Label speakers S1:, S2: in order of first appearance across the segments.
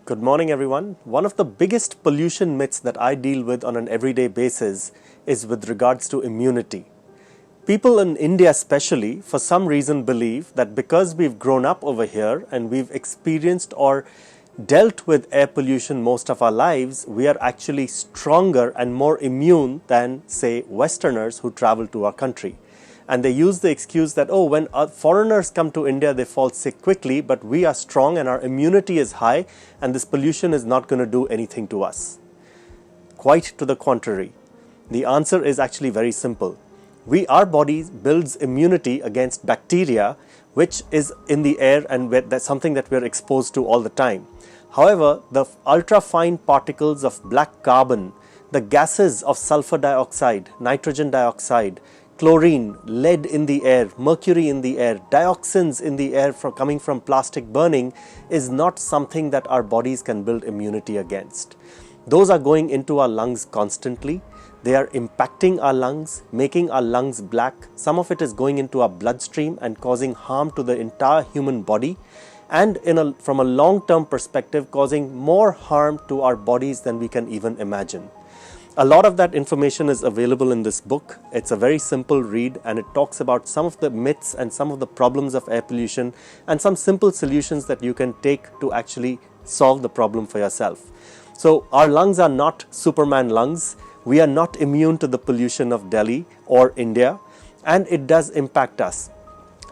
S1: Good morning, everyone. One of the biggest pollution myths that I deal with on an everyday basis is with regards to immunity. People in India especially, for some reason, believe that because we've grown up over here and we've experienced or dealt with air pollution most of our lives, we are actually stronger and more immune than, say, Westerners who travel to our country. And they use the excuse that, oh, when foreigners come to India, they fall sick quickly, but we are strong and our immunity is high, and this pollution is not going to do anything to us. Quite to the contrary. The answer is actually very simple. Our body builds immunity against bacteria, which is in the air and that's something that we're exposed to all the time. However, the ultra-fine particles of black carbon, the gases of sulfur dioxide, nitrogen dioxide, chlorine, lead in the air, mercury in the air, dioxins in the air coming from plastic burning is not something that our bodies can build immunity against. Those are going into our lungs constantly. They are impacting our lungs, making our lungs black. Some of it is going into our bloodstream and causing harm to the entire human body, and from a long-term perspective, causing more harm to our bodies than we can even imagine. A lot of that information is available in this book. It's a very simple read and it talks about some of the myths and some of the problems of air pollution and some simple solutions that you can take to actually solve the problem for yourself. So our lungs are not Superman lungs. We are not immune to the pollution of Delhi or India, and it does impact us.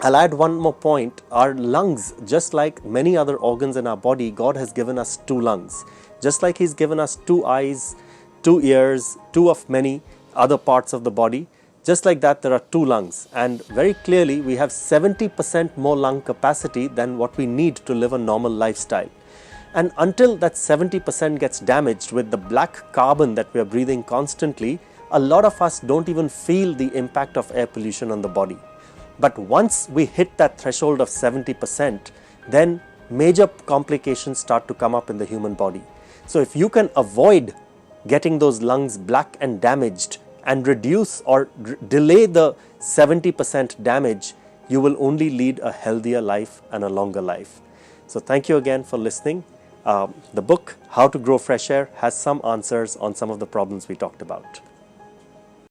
S1: I'll add one more point. Our lungs, just like many other organs in our body, God has given us two lungs. Just like He's given us two eyes, 2 ears, 2 of many other parts of the body. Just like that, there are 2 lungs. And very clearly, we have 70% more lung capacity than what we need to live a normal lifestyle. And until that 70% gets damaged with the black carbon that we are breathing constantly, a lot of us don't even feel the impact of air pollution on the body. But once we hit that threshold of 70%, then major complications start to come up in the human body. So if you can avoid getting those lungs black and damaged and reduce or delay the 70% damage, you will only lead a healthier life and a longer life. So thank you again for listening. The book, How to Grow Fresh Air, has some answers on some of the problems we talked about.